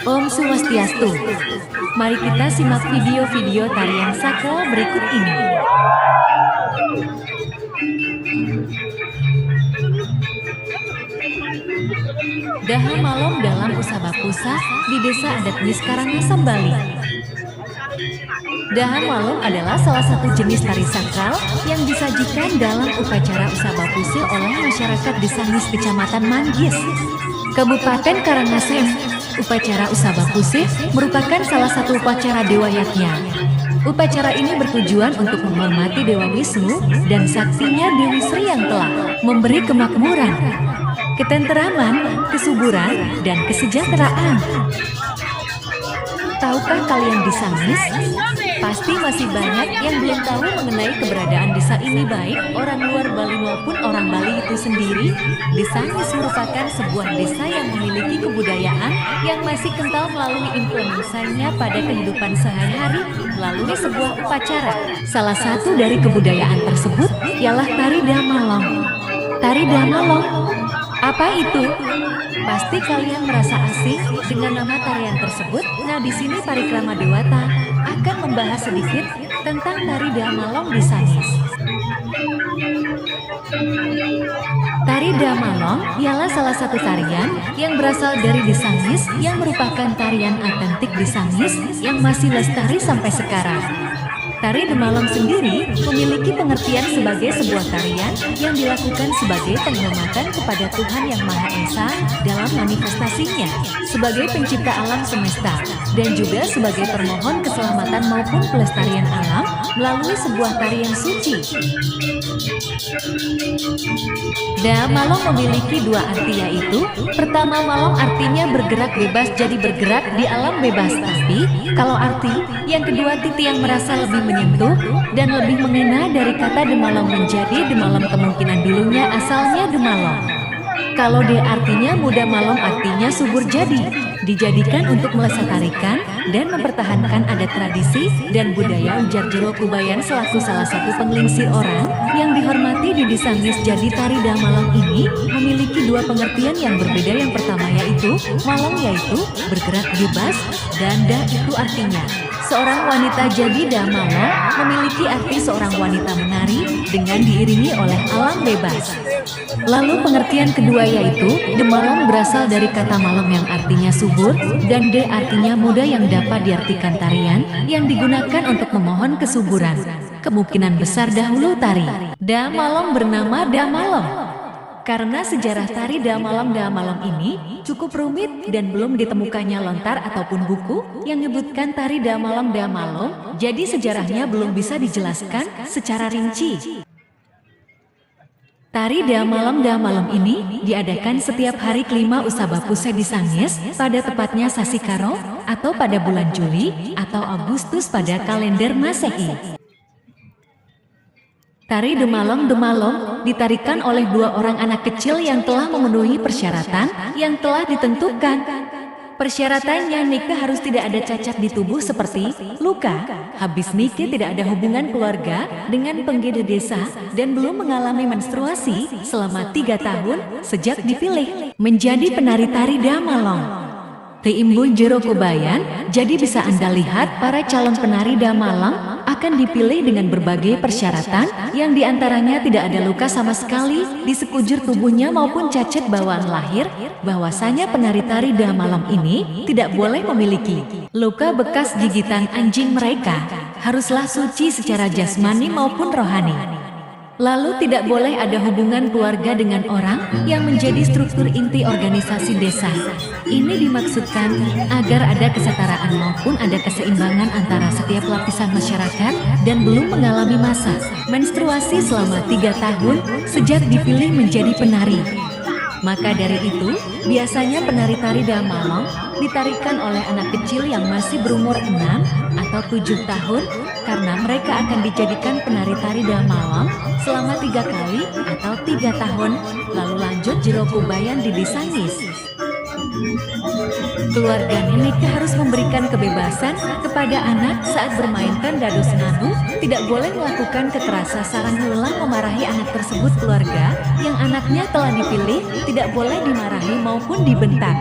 Om Swastiastu. Mari kita simak video-video tarian sakral berikut ini. Daha Malom dalam Usaba Pusah di Desa Adat Nis Karangasem, Bali. Daha Malom adalah salah satu jenis tari sakral yang disajikan dalam upacara Usaba Pusih oleh masyarakat Desa Nis, Kecamatan Manggis, Kabupaten Karangasem. Upacara Usaba Pusih merupakan salah satu upacara Dewa Yatnya. Upacara ini bertujuan untuk menghormati Dewa Wisnu dan saktinya Dewi Sri yang telah memberi kemakmuran, ketenteraman, kesuburan, dan kesejahteraan. Tahukah kalian Desa Nis? Pasti masih banyak yang belum tahu mengenai keberadaan desa ini, baik orang luar Bali maupun orang Bali itu sendiri. Desa Nis merupakan sebuah desa yang memiliki kebudayaan yang masih kental melalui influensanya pada kehidupan sehari-hari melalui sebuah upacara. Salah satu dari kebudayaan tersebut ialah tari Daha Malom. Tari Daha Malom, apa itu? Pasti kalian merasa asing dengan nama tarian tersebut. Nah, di sini Parikrama Dewata akan membahas sedikit tentang tari Daha Malom di Nis. Tari Daha Malom ialah salah satu tarian yang berasal dari Desa Nis yang merupakan tarian otentik Desa Nis yang masih lestari sampai sekarang. Tari Daha Malom sendiri memiliki pengertian sebagai sebuah tarian yang dilakukan sebagai penghormatan kepada Tuhan Yang Maha Esa dalam manifestasinya sebagai pencipta alam semesta, dan juga sebagai permohon keselamatan maupun pelestarian alam melalui sebuah tarian suci. Daha Malom memiliki dua arti, yaitu pertama, malom artinya bergerak bebas, jadi bergerak di alam bebas. Tapi kalau arti yang kedua, titi yang merasa lebih menyentuh dan lebih mengena dari kata Demalom menjadi Demalom, kemungkinan dulunya asalnya Demalom. Kalau D artinya muda, Malom artinya subur, jadi dijadikan untuk melestarikan dan mempertahankan adat tradisi dan budaya, ujar Jero Kubayan selaku salah satu penglingsir orang yang dihormati di Desa Nis. Jadi tari Daha Malom ini memiliki dua pengertian yang berbeda. Yang pertama yaitu malom, yaitu bergerak bebas, dan da itu artinya seorang wanita. Jadi Daha Malom memiliki arti seorang wanita menari dengan diiringi oleh alam bebas. Lalu pengertian kedua yaitu Demalom berasal dari kata malom yang artinya subur, dan D artinya muda, yang dapat diartikan tarian yang digunakan untuk memohon kesuburan. Kemungkinan besar dahulu tari Daha Malom bernama Daha Malom karena sejarah tari Daha Malom ini cukup rumit dan belum ditemukannya lontar ataupun buku yang menyebutkan tari Daha Malom. Jadi sejarahnya belum bisa dijelaskan secara rinci. Tari Daha Malom ini diadakan setiap hari kelima Usaba Puseh di Nis pada tepatnya Sasi Karo atau pada bulan Juli atau Agustus pada kalender Masehi. Tari Daha Malom ditarikan oleh dua orang anak kecil yang telah memenuhi persyaratan yang telah ditentukan. Persyaratannya, nikah harus tidak ada cacat di tubuh seperti luka, habis nikah tidak ada hubungan keluarga dengan penggede desa, dan belum mengalami menstruasi selama 3 tahun sejak dipilih menjadi penari tari Daha Malom. Tiimbul Jero Kubayan, jadi bisa Anda lihat para calon penari Daha Malom akan dipilih dengan berbagai persyaratan yang diantaranya tidak ada luka sama sekali di sekujur tubuhnya maupun cacat bawaan lahir. Bahwasanya penari tari Daha Malom ini tidak boleh memiliki luka bekas gigitan anjing, mereka haruslah suci secara jasmani maupun rohani. Lalu tidak boleh ada hubungan keluarga dengan orang yang menjadi struktur inti organisasi desa. Ini dimaksudkan agar ada kesetaraan maupun ada keseimbangan antara setiap lapisan masyarakat dan belum mengalami masa menstruasi selama 3 tahun sejak dipilih menjadi penari. Maka dari itu, biasanya penari tari Daha Malom ditarikan oleh anak kecil yang masih berumur 6 atau 7 tahun karena mereka akan dijadikan penari tari Daha Malom selama 3 kali atau 3 tahun. Lalu lanjut Jero Kubayan di Desa Nis. Keluarga nikah harus memberikan kebebasan kepada anak saat bermainkan dados nganu, tidak boleh melakukan kekerasan sarang heula memarahi anak tersebut. Keluarga yang anaknya telah dipilih tidak boleh dimarahi maupun dibentak.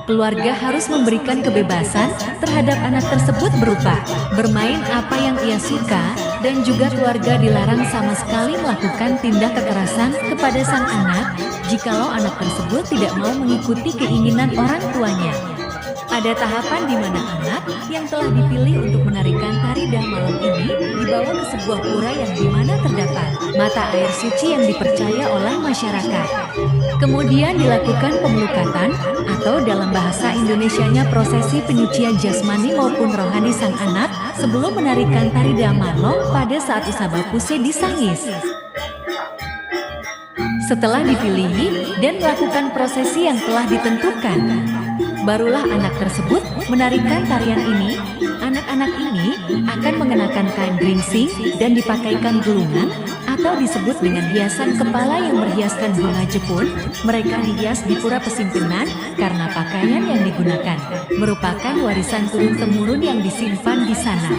Keluarga harus memberikan kebebasan terhadap anak tersebut berupa bermain apa yang ia suka, dan juga keluarga dilarang sama sekali melakukan tindak kekerasan kepada sang anak jikalau anak tersebut tidak mau mengikuti keinginan orang tuanya. Ada tahapan di mana anak yang telah dipilih untuk menarikan tari dah malam ini dibawa ke sebuah pura yang di mana terdapat mata air suci yang dipercaya oleh masyarakat. Kemudian dilakukan pemelukatan atau dalam bahasa Indonesianya prosesi penyucian jasmani maupun rohani sang anak sebelum menarikan tari dah malam pada saat Usaba Puse disangis. Setelah dipilih dan melakukan prosesi yang telah ditentukan, barulah anak tersebut menarikan tarian ini. Anak-anak ini akan mengenakan kain geringsing dan dipakaikan gulungan atau disebut dengan hiasan kepala yang berhiaskan bunga jepun. Mereka dihias di pura Pesimpenan karena pakaian yang digunakan merupakan warisan turun-temurun yang disimpan di sana.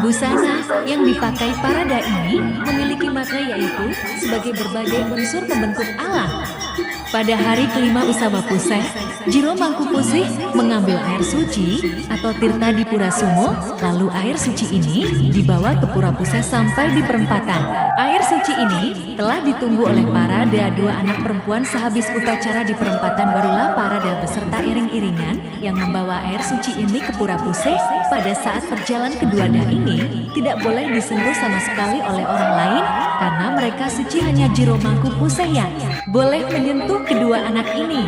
Busana yang dipakai para dai ini memiliki makna yaitu sebagai berbagai unsur pembentuk alam. Pada hari kelima Usaba Puse, Jiro Mangkupusih mengambil air suci atau tirta di Pura Sumo, lalu air suci ini dibawa ke Pura Puse sampai di perempatan. Air suci ini telah ditunggu oleh Parada dua anak perempuan sehabis upacara di perempatan barulah Parada beserta iring-iringan yang membawa air suci ini ke Pura Puse. Pada saat perjalanan kedua dai ini tidak boleh disentuh sama sekali oleh orang lain karena mereka suci, hanya Jiro Mangkupusih yang boleh menyentuh kedua anak ini.